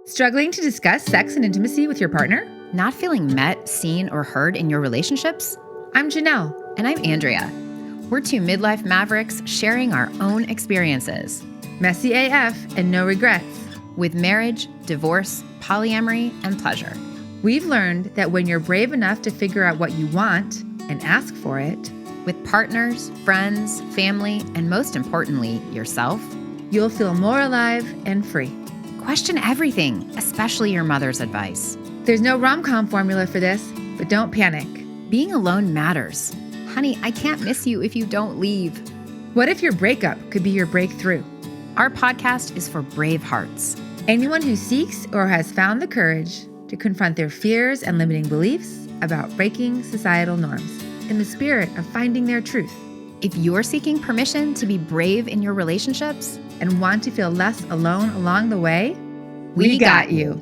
Struggling to discuss sex and intimacy with your partner? Not feeling met, seen, or heard in your relationships? I'm Janelle. And I'm Andrea. We're two midlife mavericks sharing our own experiences. Messy AF and no regrets. With marriage, divorce, polyamory, and pleasure. We've learned that when you're brave enough to figure out what you want and ask for it, with partners, friends, family, and most importantly, yourself, you'll feel more alive and free. Question everything, especially your mother's advice. There's no rom-com formula for this, but don't panic. Being alone matters. Honey, I can't miss you if you don't leave. What if your breakup could be your breakthrough? Our podcast is for brave hearts. Anyone who seeks or has found the courage to confront their fears and limiting beliefs about breaking societal norms in the spirit of finding their truth. If you're seeking permission to be brave in your relationships and want to feel less alone along the way, we got you.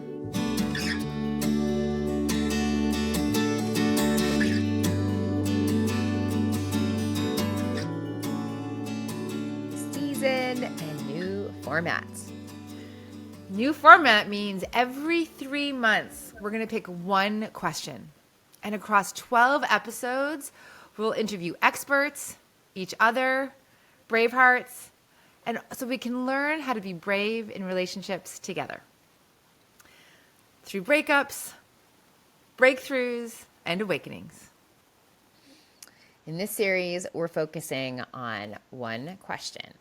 Season and new format. New format means every 3 months, we're going to pick one question. And across 12 episodes, we'll interview experts, each other, brave hearts, and so we can learn how to be brave in relationships together. Through breakups, breakthroughs, and awakenings. In this series, we're focusing on one question.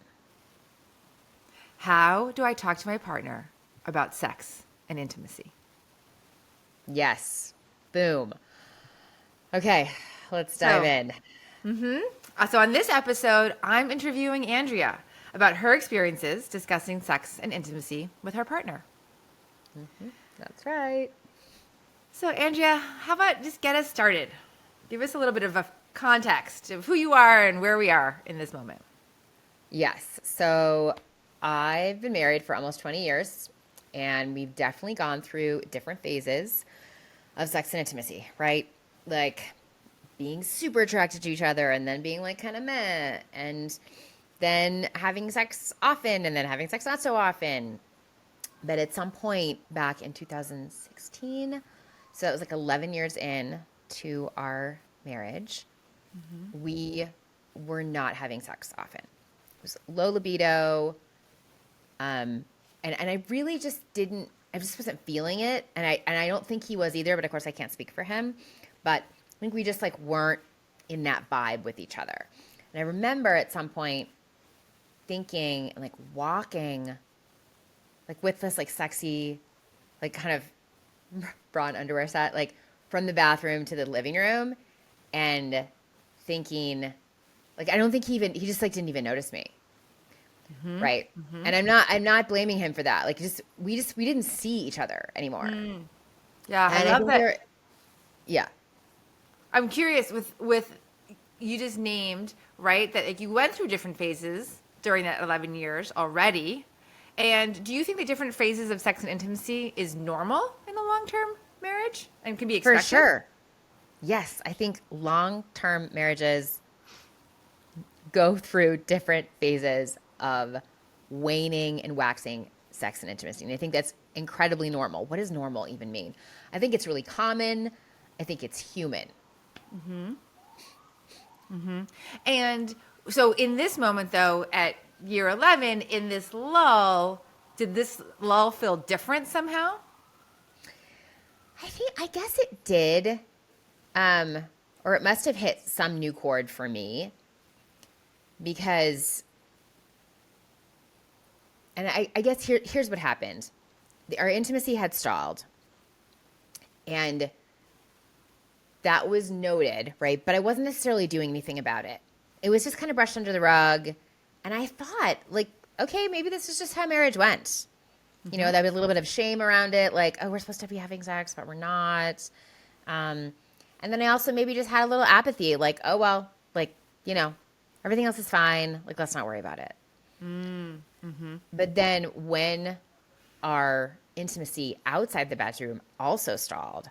How do I talk to my partner about sex and intimacy? Yes. Boom. Okay, let's dive in. So on this episode, I'm interviewing Andrea about her experiences discussing sex and intimacy with her partner. That's right. So Andrea, how about just get us started? Give us a little bit of a context of who you are and where we are in this moment. Yes. So I've been married for almost 20 years, and we've definitely gone through different phases of sex and intimacy, right? Like being super attracted to each other and then being like kind of meh, and then having sex often and then having sex not so often. But at some point back in 2016, so that was like 11 years in to our marriage, we were not having sex often. It was low libido. And I really just I just wasn't feeling it. And I don't think he was either, but of course I can't speak for him. But I think we just like weren't in that vibe with each other. And I remember at some point thinking and like walking like with this like sexy, like kind of bra and underwear set, like from the bathroom to the living room, and thinking like, I don't think he just like didn't even notice me. Right. And I'm not blaming him for that. Like we didn't see each other anymore. Yeah. And I love that. Yeah. I'm curious with you just named, right, that like you went through different phases during that 11 years already. And do you think the different phases of sex and intimacy is normal in a long-term marriage and can be expected? For sure. Yes. I think long-term marriages go through different phases of waning and waxing sex and intimacy. And I think that's incredibly normal. What does normal even mean? I think it's really common. I think it's human. And so in this moment, though, at year 11, in this lull, did this lull feel different somehow? I guess it did. Or it must have hit some new chord for me, because, and I guess here's what happened. Our intimacy had stalled, and that was noted, right? But I wasn't necessarily doing anything about it. It was just kind of brushed under the rug. And I thought, like, okay, maybe this is just how marriage went. You know, there was a little bit of shame around it. Like, oh, we're supposed to be having sex, but we're not. And then I also maybe just had a little apathy. Like, oh, well, like, you know, everything else is fine. Like, let's not worry about it. But then when our intimacy outside the bedroom also stalled,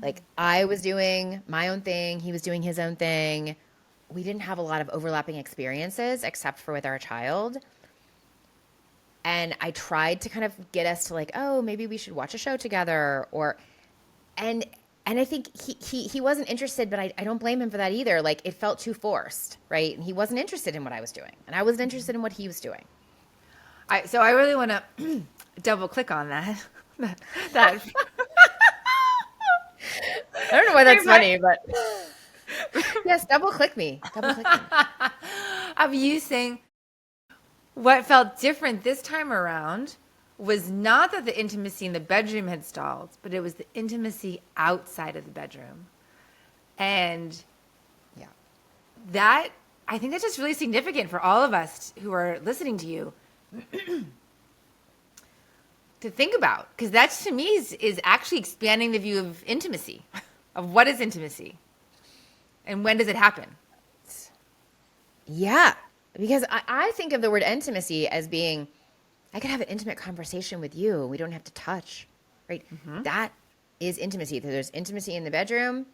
like I was doing my own thing, he was doing his own thing. We didn't have a lot of overlapping experiences except for with our child. And I tried to kind of get us to like, oh, maybe we should watch a show together, or and I think he wasn't interested, but I don't blame him for that either. Like it felt too forced, right? And he wasn't interested in what I was doing, and I wasn't interested in what he was doing. So I really want to double click on that. that I don't know why that's funny, but yes, double click me. Double click me. of you saying what felt different this time around was not that the intimacy in the bedroom had stalled, but it was the intimacy outside of the bedroom. And Yeah. that, I think that's just really significant for all of us who are listening to you to think about. Because that to me is actually expanding the view of intimacy, of what is intimacy and when does it happen? Yeah. Because I think of the word intimacy as being, I could have an intimate conversation with you. We don't have to touch, right? That is intimacy. There's intimacy in the bedroom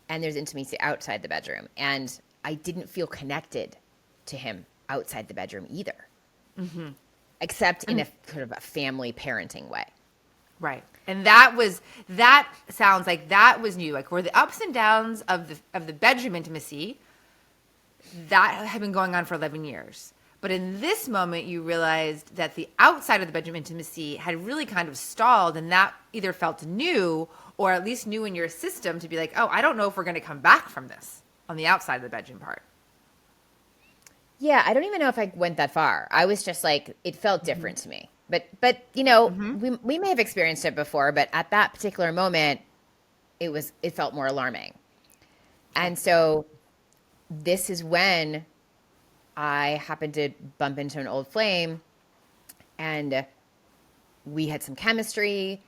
and there's intimacy outside the bedroom. And I didn't feel connected to him outside the bedroom either, except in a kind of a family parenting way. Right. And that sounds like that was new. Like where the ups and downs of the bedroom intimacy, that had been going on for 11 years. But in this moment, you realized that the outside of the bedroom intimacy had really kind of stalled, and that either felt new or at least new in your system to be like, oh, I don't know if we're going to come back from this on the outside of the bedroom part. Yeah, I don't even know if I went that far. I was just like, it felt different to me. But you know, we may have experienced it before, but at that particular moment, it felt more alarming. And so this is when I happened to bump into an old flame, and we had some chemistry,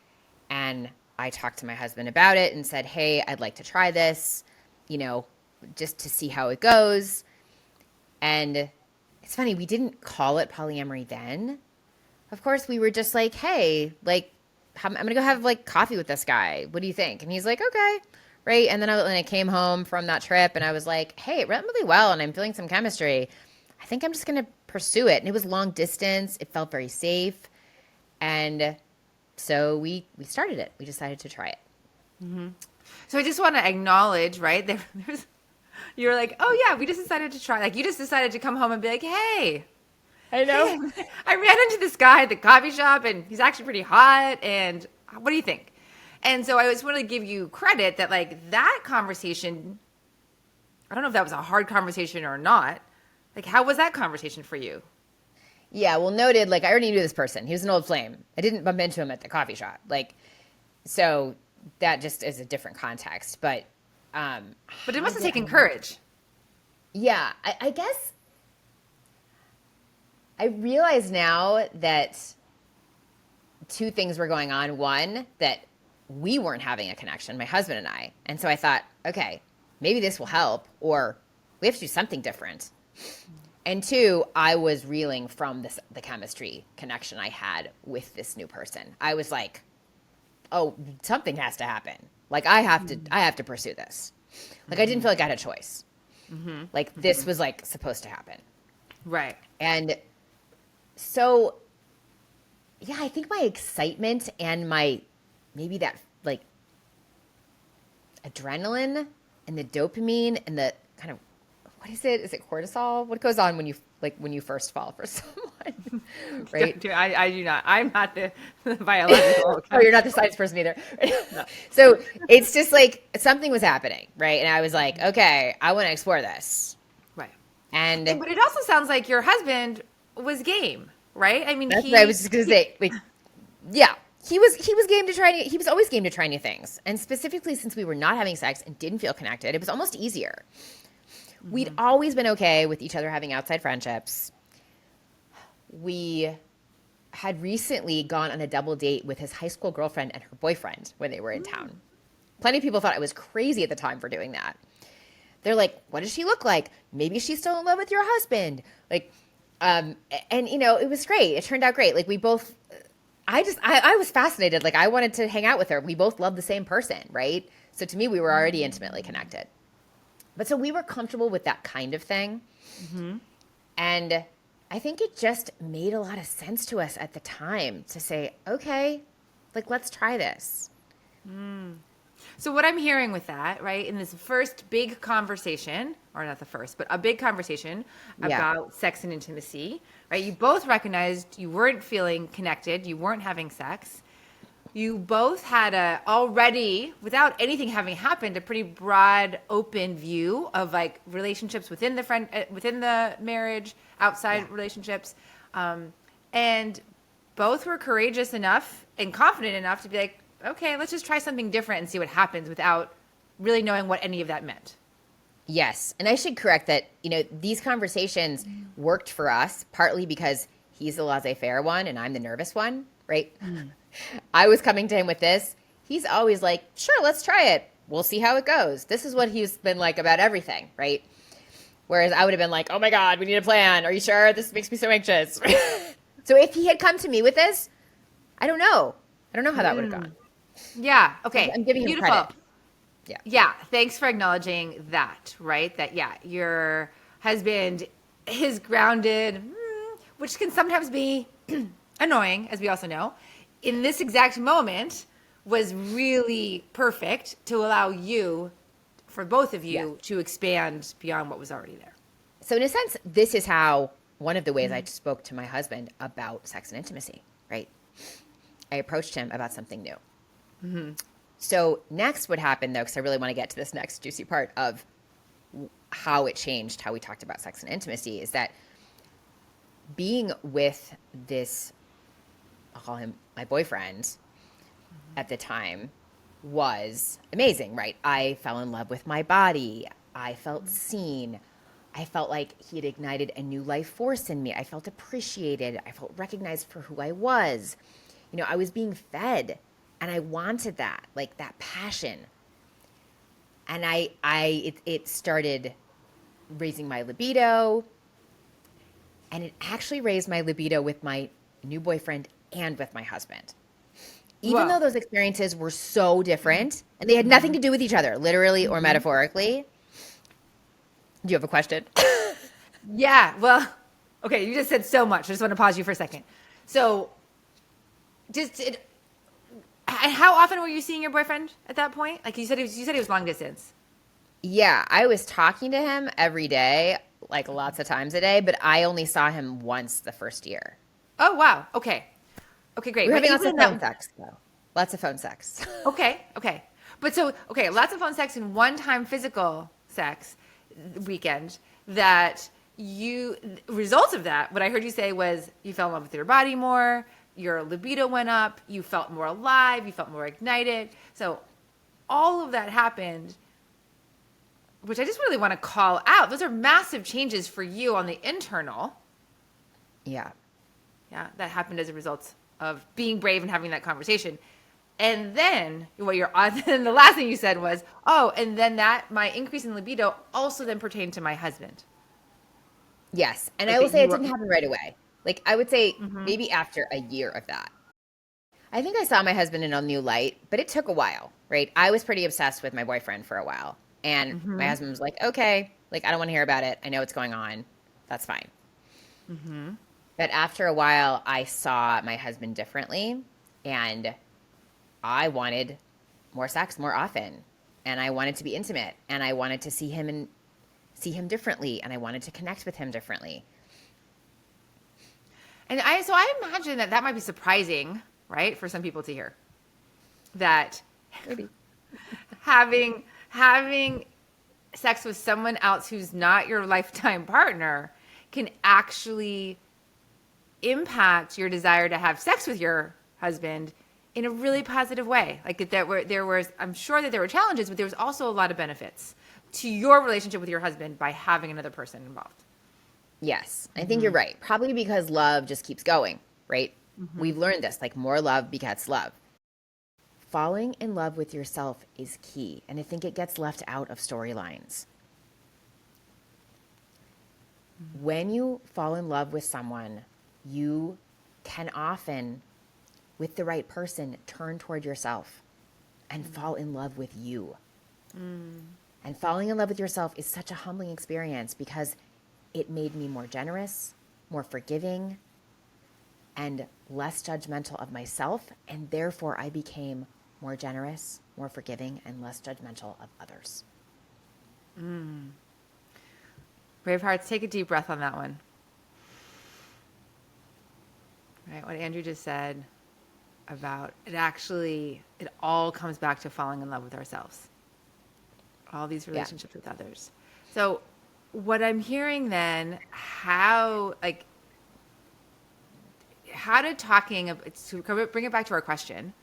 and I talked to my husband about it and said, hey, I'd like to try this, you know, just to see how it goes. And it's funny, we didn't call it polyamory then. Of course, we were just like, hey, like, I'm going to go have like coffee with this guy. What do you think? And he's like, okay. Right. And then when I came home from that trip and I was like, hey, it went really well and I'm feeling some chemistry. I think I'm just going to pursue it. And it was long distance. It felt very safe. And so we started it. We decided to try it. So I just want to acknowledge, right? You were like, oh yeah, we just decided to try. Like you just decided to come home and be like, hey, I know. hey, I ran into this guy at the coffee shop and he's actually pretty hot. And what do you think? And so I just want to give you credit that like that conversation, I don't know if that was a hard conversation or not. Like how was that conversation for you? Yeah, well, noted, like I already knew this person. He was an old flame. I didn't bump into him at the coffee shop. Like, so that just is a different context. But it must have taken courage. Yeah, I guess I realize now that two things were going on. One, that we weren't having a connection, my husband and I. And so I thought, okay, maybe this will help, or we have to do something different. And two, I was reeling from the chemistry connection I had with this new person. I was like, oh, something has to happen. Like I have to pursue this. Like I didn't feel like I had a choice. Like this was like supposed to happen. Right. And so, yeah, I think my excitement and maybe that like adrenaline and the dopamine and the kind of, what is it? Is it cortisol? What goes on when you first fall for someone? Right? I do not. I'm not the biological. Oh, you're not the science person either. No. So it's just like something was happening, right? And I was like, okay, I want to explore this. Right. But it also sounds like your husband was game, right? I mean, that's what I was just gonna say. Like, yeah, he was game to try. He was always game to try new things, and specifically since we were not having sex and didn't feel connected, it was almost easier. We'd always been okay with each other having outside friendships. We had recently gone on a double date with his high school girlfriend and her boyfriend when they were in town. Plenty of people thought I was crazy at the time for doing that. They're like, what does she look like? Maybe she's still in love with your husband. Like, and you know, it was great. It turned out great. Like we both, I was fascinated. Like I wanted to hang out with her. We both loved the same person, right? So to me, we were already intimately connected. But so we were comfortable with that kind of thing. And I think it just made a lot of sense to us at the time to say, okay, like, let's try this. So what I'm hearing with that, right, in this first big conversation, or not the first, but a big conversation Yeah. about sex and intimacy, right? You both recognized you weren't feeling connected, you weren't having sex. You both had a already, without anything having happened, a pretty broad, open view of like relationships within within the marriage, Yeah. outside relationships, and both were courageous enough and confident enough to be like, okay, let's just try something different and see what happens without really knowing what any of that meant. Yes. And I should correct that, these conversations worked for us partly because he's the laissez-faire one and I'm the nervous one, right? I was coming to him with this. He's always like, sure, let's try it. We'll see how it goes. This is what he's been like about everything, right? Whereas I would have been like, oh my God, we need a plan. Are you sure? This makes me so anxious. So if he had come to me with this, I don't know. I don't know how that would have gone. Yeah. Okay. I'm giving him Beautiful. credit. Yeah. Yeah, thanks for acknowledging that, right? That, yeah, your husband is grounded, which can sometimes be annoying, as we also know. In this exact moment, was really perfect to allow you, for both of Yeah. you, to expand beyond what was already there. So in a sense, this is how one of the ways I spoke to my husband about sex and intimacy, right? I approached him about something new. So next what happened though, because I really want to get to this next juicy part of how it changed how we talked about sex and intimacy, is that being with this, I'll call him my boyfriend at the time, was amazing, right? I fell in love with my body. I felt seen. I felt like he had ignited a new life force in me. I felt appreciated. I felt recognized for who I was. I was being fed and I wanted that, like that passion. And it started raising my libido, and it actually raised my libido with my new boyfriend and with my husband. Even Whoa. though those experiences were so different and they had nothing to do with each other, literally or metaphorically. Do you have a question? Yeah, well, okay, you just said so much. I just want to pause you for a second. So, just it, and how often were you seeing your boyfriend at that point? Like you said he was long distance. Yeah, I was talking to him every day, like lots of times a day, but I only saw him once the first year. Oh wow. Okay. Okay, great. We were But having lots even of in phone that, sex, though. Lots of phone sex. okay. But so, okay, lots of phone sex and one-time physical sex weekend that results of that, what I heard you say was you fell in love with your body more, your libido went up, you felt more alive, you felt more ignited. So all of that happened, which I just really want to call out. Those are massive changes for you on the internal. Yeah. Yeah, that happened as a result of being brave and having that conversation. And then then the last thing you said was, oh, and then that my increase in libido also then pertained to my husband. Yes. And Like I will that say you it were. didn't happen right away. Like, I would say maybe after a year of that. I think I saw my husband in a new light, but it took a while, right? I was pretty obsessed with my boyfriend for a while. And my husband was like, okay, like, I don't want to hear about it. I know what's going on. That's fine. But after a while, I saw my husband differently, and I wanted more sex more often, and I wanted to be intimate, and I wanted to see him differently, and I wanted to connect with him differently. And I imagine that might be surprising, right, for some people to hear that Maybe. having sex with someone else who's not your lifetime partner can actually impact your desire to have sex with your husband in a really positive way. Like that there was I'm sure that there were challenges, but there was also a lot of benefits to your relationship with your husband by having another person involved. Yes, I think you're right. Probably because love just keeps going, right? We've learned this, like more love begets love. Falling in love with yourself is key, and I think it gets left out of storylines. When you fall in love with someone, you can often, with the right person, turn toward yourself and fall in love with you. And falling in love with yourself is such a humbling experience because it made me more generous. more forgiving, and less judgmental of myself. And therefore, I became more generous, more forgiving, and less judgmental of others. Bravehearts, take a deep breath on that one. Right, what Andrew just said about it all comes back to falling in love with ourselves. All these Yeah. relationships with others. So what I'm hearing then, how did to bring it back to our question,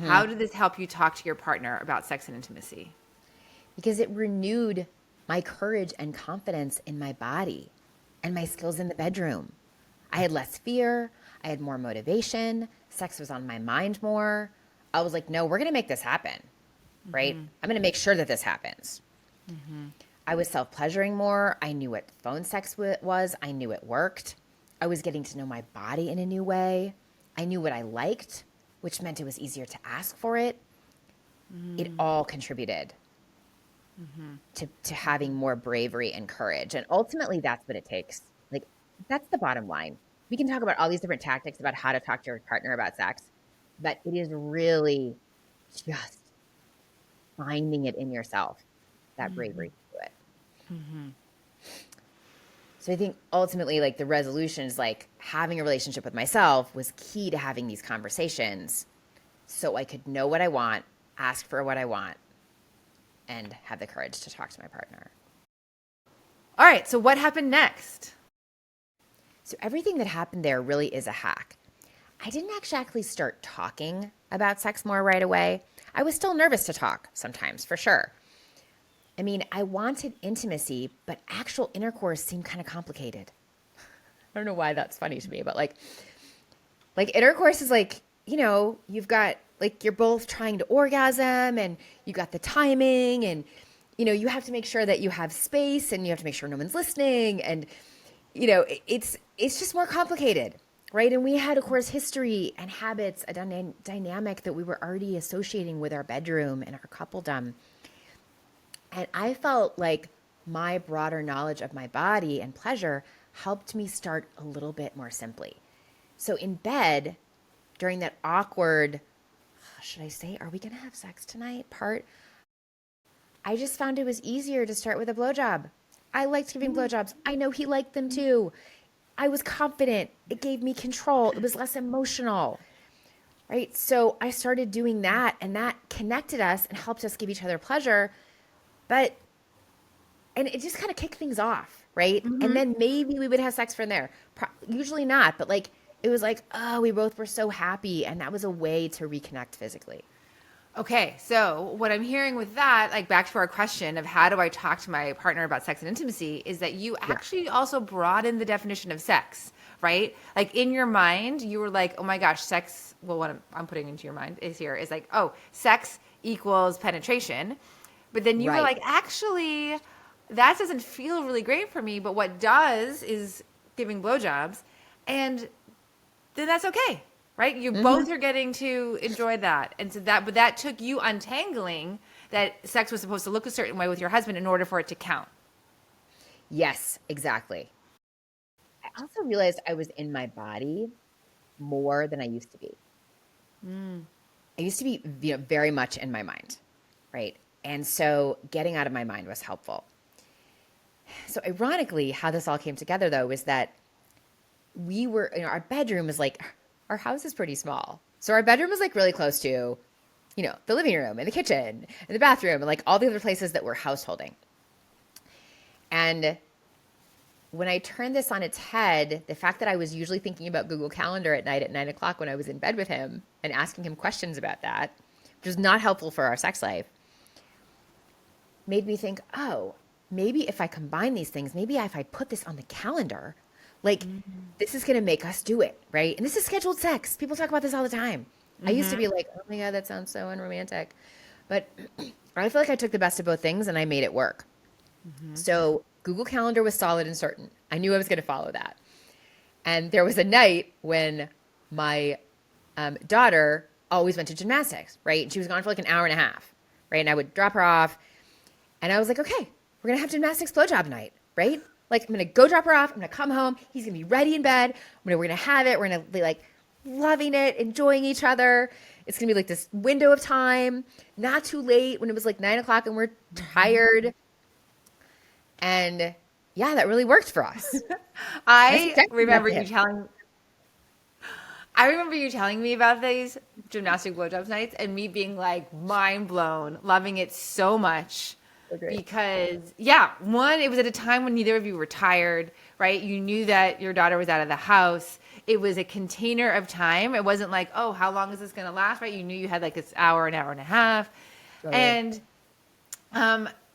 how did this help you talk to your partner about sex and intimacy? Because it renewed my courage and confidence in my body and my skills in the bedroom. I had less fear. I had more motivation. Sex was on my mind more. I was like, no, we're going to make this happen, right? I'm going to make sure that this happens. I was self-pleasuring more. I knew what phone sex was. I knew it worked. I was getting to know my body in a new way. I knew what I liked, which meant it was easier to ask for it. It all contributed to having more bravery and courage. And ultimately, that's what it takes. Like, that's the bottom line. We can talk about all these different tactics about how to talk to your partner about sex, but it is really just finding it in yourself, that bravery to do it. So I think ultimately, like, the resolution is like having a relationship with myself was key to having these conversations so I could know what I want, ask for what I want, and have the courage to talk to my partner. All right, so what happened next? So everything that happened there really is a hack. I didn't actually start talking about sex more right away. I was still nervous to talk sometimes, for sure. I mean, I wanted intimacy, but actual intercourse seemed kind of complicated. I don't know why that's funny to me, but like intercourse is like, you've got like you're both trying to orgasm and you got the timing and you have to make sure that you have space and you have to make sure no one's listening and it's just more complicated, right? And we had, of course, history and habits, a dynamic that we were already associating with our bedroom and our coupledom. And I felt like my broader knowledge of my body and pleasure helped me start a little bit more simply. So in bed, during that awkward, should I say, are we going to have sex tonight part, I just found it was easier to start with a blowjob. I liked giving blowjobs. I know he liked them too. I was confident. It gave me control. It was less emotional, right? So I started doing that, and that connected us and helped us give each other pleasure. And it just kind of kicked things off, right? And then maybe we would have sex from there. Usually not, but like it was like, oh, we both were so happy, and that was a way to reconnect physically. Okay, so what I'm hearing with that, like back to our question of how do I talk to my partner about sex and intimacy, is that you actually also broaden the definition of sex, right? Like in your mind, you were like, oh my gosh, sex, well, what I'm putting into your mind is like, oh, sex equals penetration. But then you were like, actually, that doesn't feel really great for me, but what does is giving blowjobs. And then that's okay. Right? You both are getting to enjoy that. And so but that took you untangling that sex was supposed to look a certain way with your husband in order for it to count. Yes, exactly. I also realized I was in my body more than I used to be. I used to be, very much in my mind, right? And so getting out of my mind was helpful. So ironically, how this all came together though was that we were, our bedroom is like, our house is pretty small. So our bedroom was like really close to, the living room and the kitchen and the bathroom and like all the other places that we're householding. And when I turned this on its head, the fact that I was usually thinking about Google Calendar at night at 9:00 when I was in bed with him and asking him questions about that, which was not helpful for our sex life, made me think, oh, maybe if I combine these things, maybe if I put this on the calendar, like this is going to make us do it, right? And this is scheduled sex. People talk about this all the time. I used to be like, oh my God, that sounds so unromantic. But I feel like I took the best of both things and I made it work. So Google Calendar was solid and certain. I knew I was going to follow that. And there was a night when my daughter always went to gymnastics, right? And she was gone for like an hour and a half, right? And I would drop her off. And I was like, okay, we're going to have gymnastics blowjob night, right? Like, I'm going to go drop her off. I'm going to come home. He's going to be ready in bed. We're going to have it. We're going to be like loving it, enjoying each other. It's going to be like this window of time, not too late when it was like 9 o'clock and we're tired. And yeah, that really worked for us. I was I excited about remember you it. telling I remember you telling me about these gymnastic blowjobs nights and me being like mind blown, loving it so much. So great. Because, yeah, one, it was at a time when neither of you were tired, right? You knew that your daughter was out of the house. It was a container of time. It wasn't like, oh, how long is this going to last, right? You knew you had like this hour, an hour and a half. Totally.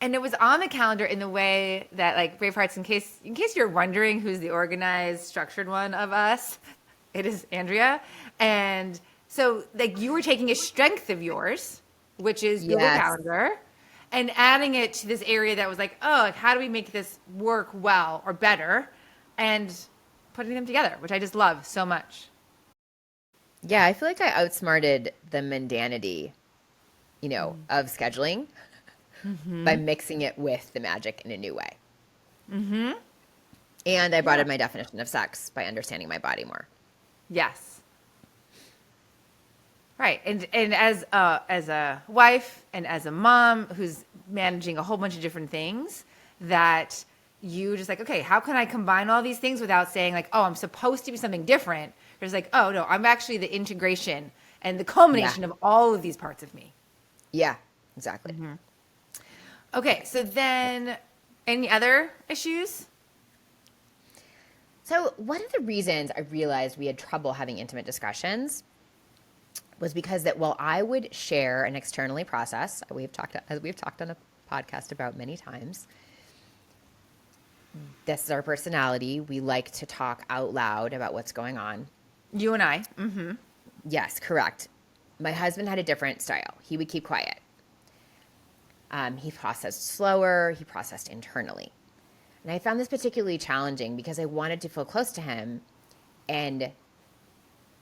And it was on the calendar in the way that like Bravehearts, in case you're wondering who's the organized, structured one of us, it is Andrea. And so like you were taking a strength of yours, which is Google Yes. Calendar, and adding it to this area that was like, oh, like, how do we make this work well or better? And putting them together, which I just love so much. Yeah, I feel like I outsmarted the mundanity, of scheduling by mixing it with the magic in a new way. And I Yeah. broadened my definition of sex by understanding my body more. Yes. Right. And as a wife and as a mom who's managing a whole bunch of different things, that you just like, okay, how can I combine all these things without saying like, oh, I'm supposed to be something different? There's like, oh no, I'm actually the integration and the Yeah. culmination of all of these parts of me. Yeah, exactly. Okay, so then any other issues? So one of the reasons I realized we had trouble having intimate discussions was because that while I would share and externally process, as we've talked on the podcast about many times, this is our personality. We like to talk out loud about what's going on. You and I. Mm-hmm. Yes, correct. My husband had a different style. He would keep quiet. He processed slower. He processed internally. And I found this particularly challenging because I wanted to feel close to him, and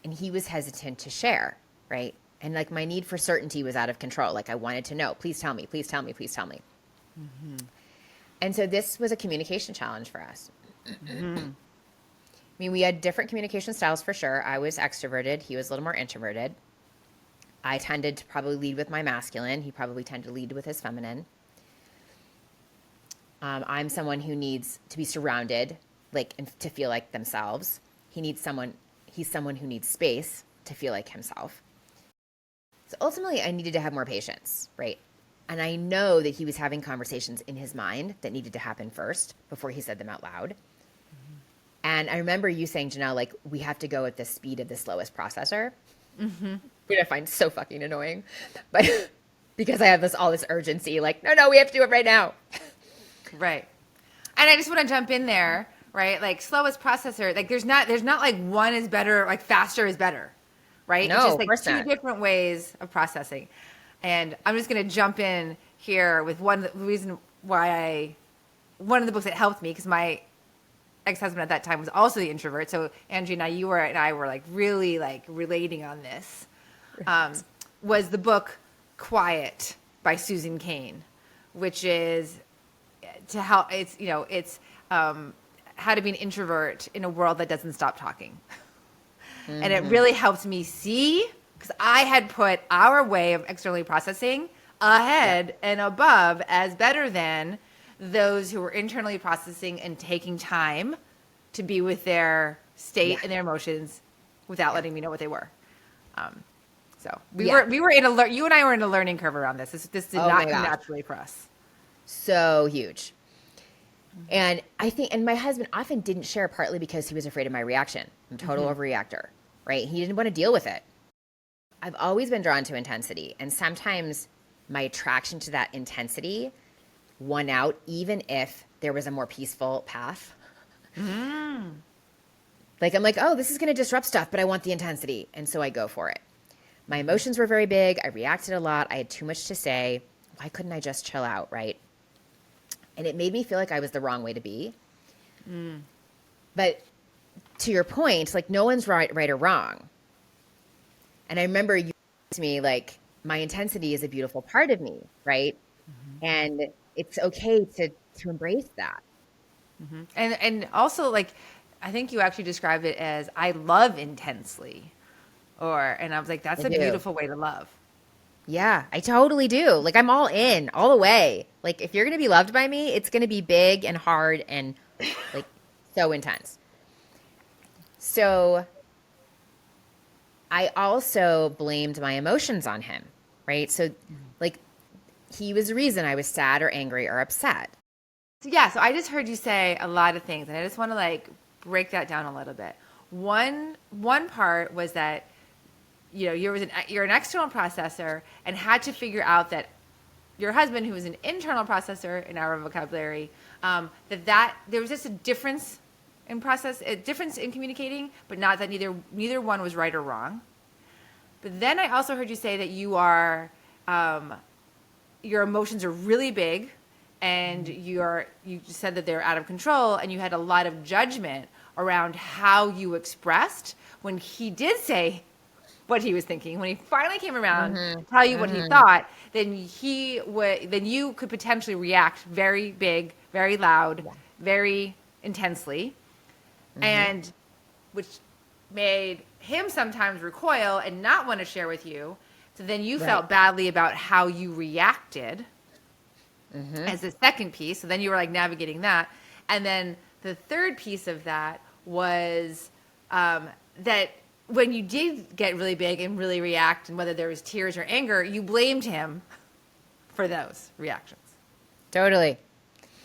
he was hesitant to share, right? And like my need for certainty was out of control. Like I wanted to know, please tell me, please tell me, please tell me. And so this was a communication challenge for us. I mean, we had different communication styles for sure. I was extroverted. He was a little more introverted. I tended to probably lead with my masculine. He probably tended to lead with his feminine. I'm someone who needs to be surrounded, like, and to feel like themselves. He's someone who needs space to feel like himself. So ultimately, I needed to have more patience, right? And I know that he was having conversations in his mind that needed to happen first before he said them out loud. And I remember you saying, Janelle, like, we have to go at the speed of the slowest processor, which I find so fucking annoying. But because I have all this urgency, like, no, we have to do it right now. Right. And I just want to jump in there, right? Like slowest processor, like there's not like one is better, like faster is better, right? No, It's just of like course two not. different ways of processing. And I'm just going to jump in here with one reason why one of the books that helped me, because my ex-husband at that time was also the introvert. So Andrea and I were like really like relating on this. Was the book Quiet by Susan Cain, which is to help. It's how to be an introvert in a world that doesn't stop talking. And it really helped me see, because I had put our way of externally processing ahead and above as better than those who were internally processing and taking time to be with their state and their emotions without letting me know what they were. So we were you and I were in a learning curve around this. This did Oh not my come gosh. naturally for us. So huge. And I think, and my husband often didn't share partly because he was afraid of my reaction. I'm a total overreactor, right? He didn't want to deal with it. I've always been drawn to intensity, and sometimes my attraction to that intensity won out, even if there was a more peaceful path. Like, I'm like, oh, this is going to disrupt stuff, but I want the intensity. And so I go for it. My emotions were very big. I reacted a lot. I had too much to say. Why couldn't I just chill out, right? And it made me feel like I was the wrong way to be. But to your point, like, no one's right or wrong. And I remember you said to me, like, my intensity is a beautiful part of me, right? And it's okay to embrace that. And also, like, I think you actually described it as I love intensely, and I was like, that's I a do. beautiful way to love. Yeah, I totally do. Like I'm all in, all the way. Like if you're gonna be loved by me, it's gonna be big and hard and like so intense. So I also blamed my emotions on him, right? So like he was the reason I was sad or angry or upset. So yeah, so I just heard you say a lot of things, and I just want to like break that down a little bit. One part was that you're an external processor and had to figure out that your husband, who was an internal processor in our vocabulary, that there was just a difference in a difference in communicating, but not that neither one was right or wrong. But then I also heard you say that your emotions are really big, and you said that they're out of control, and you had a lot of judgment around how you expressed when he did say what he was thinking. When he finally came around to tell you what he thought, then you could potentially react very big, very loud, Yeah. very intensely, and which made him sometimes recoil and not want to share with you. So then you Right. felt badly about how you reacted as the second piece. So then you were like navigating that. And then the third piece of that was that when you did get really big and really react, and whether there was tears or anger, you blamed him for those reactions. Totally.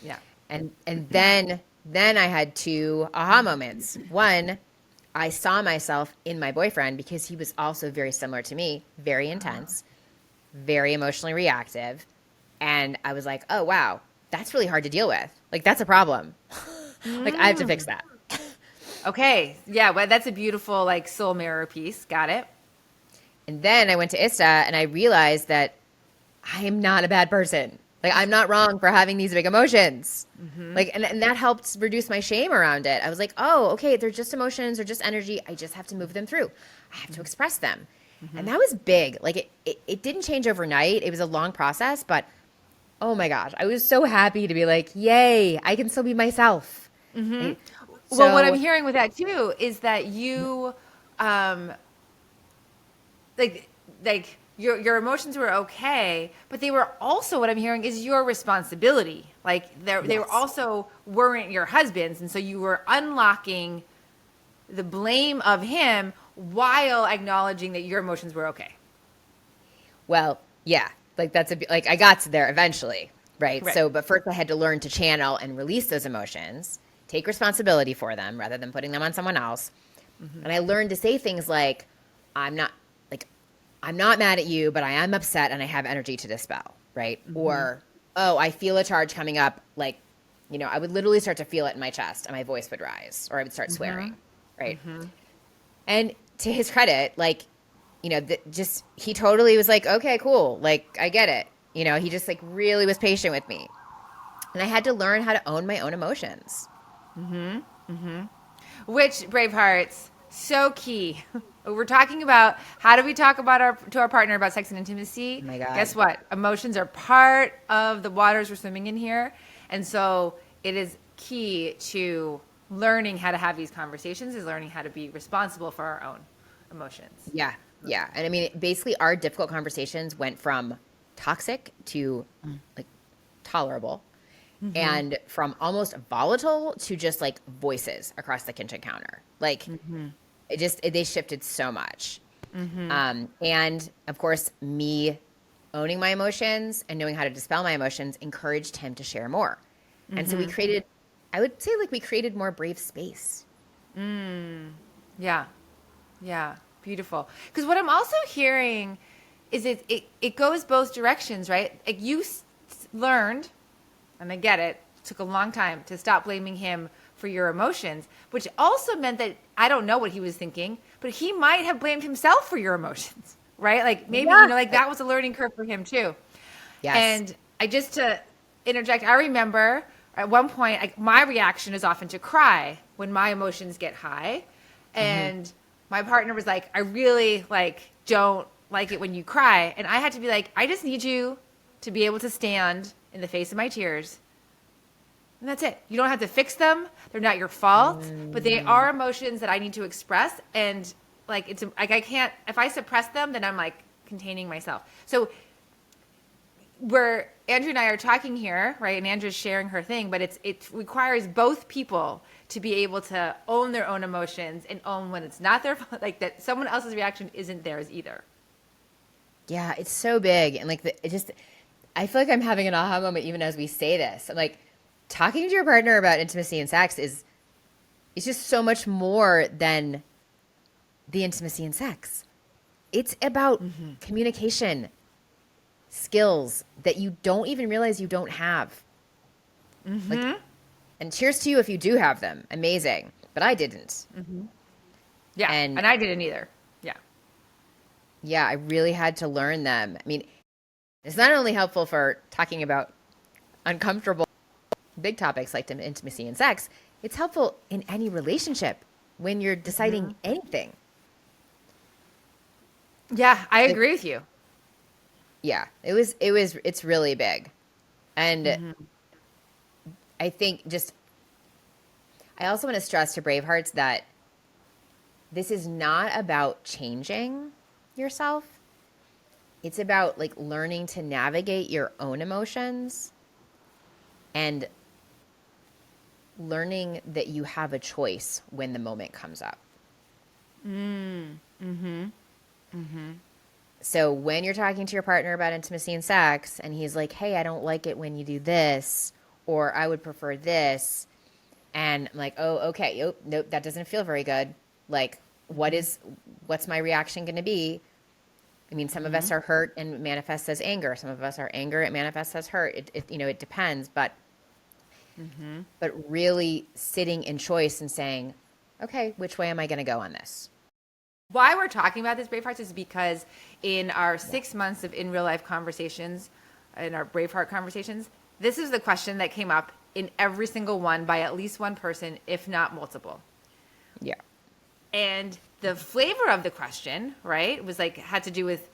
Yeah. And then I had two aha moments. One, I saw myself in my boyfriend because he was also very similar to me, very intense, very emotionally reactive. And I was like, oh, wow, that's really hard to deal with. Like, that's a problem. Like, I have to fix that. Okay. Yeah. Well, that's a beautiful like soul mirror piece. Got it. And then I went to I.S.T.A and I realized that I am not a bad person. Like, I'm not wrong for having these big emotions. Like, and that helped reduce my shame around it. I was like, oh, okay, they're just emotions, they're just energy. I just have to move them through. I have to express them. And that was big. Like, it didn't change overnight. It was a long process, but oh my gosh, I was so happy to be like, yay, I can still be myself. Right? Well, what I'm So, hearing with that too is that you, um, like, your emotions were okay, but they were also, what I'm hearing is your responsibility. Like they were yes. also weren't your husband's, and so you were unlocking the blame of him while acknowledging that your emotions were okay. Well, yeah, like like I got to there eventually, right? Right. So, but first I had to learn to channel and release those emotions, take responsibility for them rather than putting them on someone else. And I learned to say things like, I'm not like, I'm not mad at you, but I am upset and I have energy to dispel, right? Or, oh, I feel a charge coming up. Like, I would literally start to feel it in my chest and my voice would rise or I would start swearing, right? And to his credit, like, just he totally was like, okay, cool. Like, I get it. He just like really was patient with me. And I had to learn how to own my own emotions. Which Bravehearts, so key. We're talking about how do we talk about to our partner about sex and intimacy. Oh my God. Guess what? Emotions are part of the waters we're swimming in here, and so it is key to learning how to have these conversations. Is learning how to be responsible for our own emotions. Yeah. Yeah. And I mean, basically, our difficult conversations went from toxic to like tolerable and from almost volatile to just like voices across the kitchen counter. Like, they shifted so much. And of course, me owning my emotions and knowing how to dispel my emotions encouraged him to share more. And so I would say like we created more brave space. Yeah. Yeah. Beautiful. Because what I'm also hearing is it goes both directions, right? Like learned, and I get it, took a long time to stop blaming him for your emotions, which also meant that I don't know what he was thinking, but he might have blamed himself for your emotions, right? Like maybe, Yeah. like that was a learning curve for him too. Yes. And to interject, I remember at one point, my reaction is often to cry when my emotions get high. And my partner was like, I really don't like it when you cry. And I had to be like, I just need you to be able to stand in the face of my tears And that's it. You don't have to fix them. They're not your fault, but they are emotions that I need to express. And like, it's like, I can't, if I suppress them, then I'm like containing myself. So where Andrea and I are talking here, right? And Andrea's sharing her thing, but it requires both people to be able to own their own emotions and own when it's not their fault, like that someone else's reaction isn't theirs either. Yeah, it's so big. And like, I feel like I'm having an aha moment even as we say this. I'm like, talking to your partner about intimacy and sex it's just so much more than the intimacy and sex. It's about communication skills that you don't even realize you don't have. Like, and cheers to you if you do have them. Amazing. But I didn't. Yeah. And And I didn't either. Yeah. yeah, I really had to learn them. I mean, it's not only helpful for talking about uncomfortable big topics like intimacy and sex, it's helpful in any relationship when you're deciding anything. Yeah. I Like, agree with you. yeah, it's really big. And I think I also want to stress to Bravehearts that this is not about changing yourself. It's about like learning to navigate your own emotions and learning that you have a choice when the moment comes up. So when you're talking to your partner about intimacy and sex and he's like, hey, I don't like it when you do this, or I would prefer this. And I'm like, oh, okay. Nope, that doesn't feel very good. Like, what's my reaction going to be? I mean, some of us are hurt and it manifests as anger. Some of us are anger, it manifests as hurt. It depends. But really sitting in choice and saying, okay, which way am I going to go on this? Why we're talking about this Bravehearts is because in our 6 months of in real life conversations, in our Braveheart conversations, this is the question that came up in every single one by at least one person, if not multiple. Yeah. And the flavor of the question, right, was like, had to do with,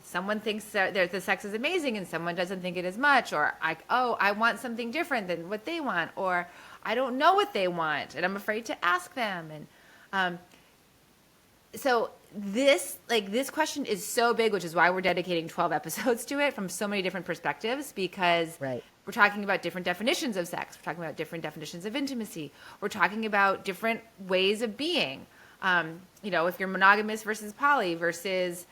someone thinks that the sex is amazing and someone doesn't think it as much, or I want something different than what they want, or I don't know what they want and I'm afraid to ask them. And so this question is so big, which is why we're dedicating 12 episodes to it from so many different perspectives, because Right. we're talking about different definitions of sex. We're talking about different definitions of intimacy. We're talking about different ways of being. If you're monogamous versus poly versus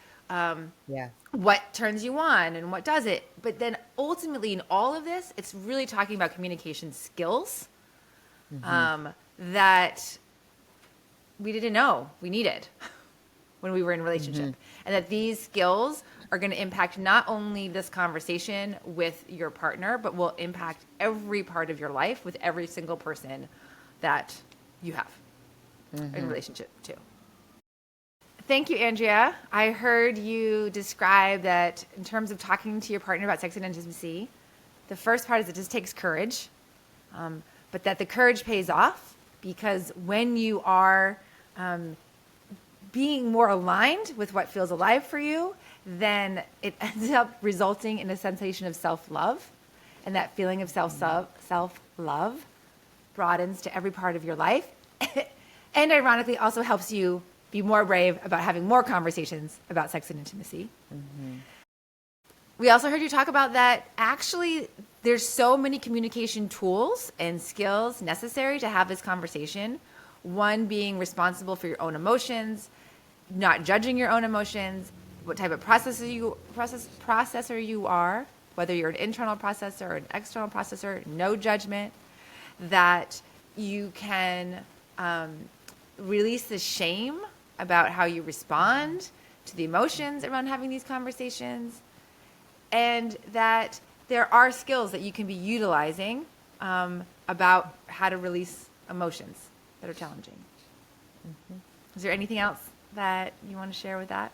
what turns you on and what does it. But then ultimately in all of this, it's really talking about communication skills that we didn't know we needed when we were in a relationship. And that these skills are going to impact not only this conversation with your partner, but will impact every part of your life with every single person that you have in relationship to. Thank you, Andrea. I heard you describe that in terms of talking to your partner about sex and intimacy, the first part is it just takes courage, but that the courage pays off because when you are being more aligned with what feels alive for you, then it ends up resulting in a sensation of self-love. And that feeling of self-love broadens to every part of your life. And ironically also helps you be more brave about having more conversations about sex and intimacy. We also heard you talk about that actually there's so many communication tools and skills necessary to have this conversation. One being responsible for your own emotions, not judging your own emotions, what type of processor you are, whether you're an internal processor or an external processor, no judgment, that you can release the shame about how you respond to the emotions around having these conversations, and that there are skills that you can be utilizing about how to release emotions that are challenging. Is there anything else that you want to share with that?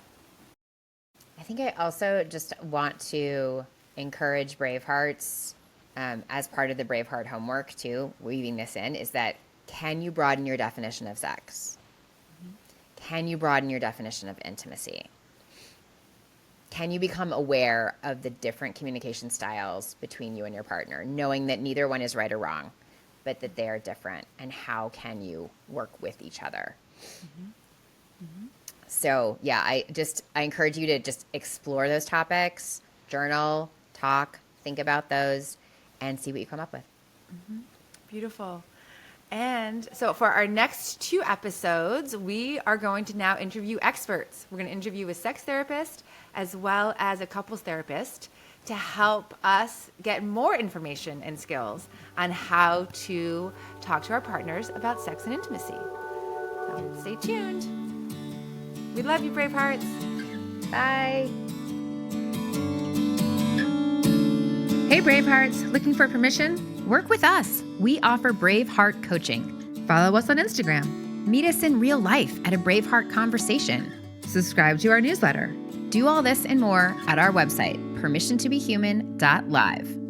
I think I also just want to encourage Bravehearts as part of the Braveheart homework too, weaving this in, is that can you broaden your definition of sex? Can you broaden your definition of intimacy? can you become aware of the different communication styles between you and your partner, knowing that neither one is right or wrong, but that they are different, and how can you work with each other? So yeah, I encourage you to just explore those topics, journal, talk, think about those, and see what you come up with. Beautiful. And so for our next 2 episodes, we are going to now interview experts. We're going to interview a sex therapist as well as a couples therapist to help us get more information and skills on how to talk to our partners about sex and intimacy. So stay tuned. We love you, Brave Hearts. Bye. Hey Bravehearts, looking for permission? Work with us. We offer Braveheart coaching. Follow us on Instagram. Meet us in real life at a Braveheart conversation. Subscribe to our newsletter. Do all this and more at our website, permissiontobehuman.live.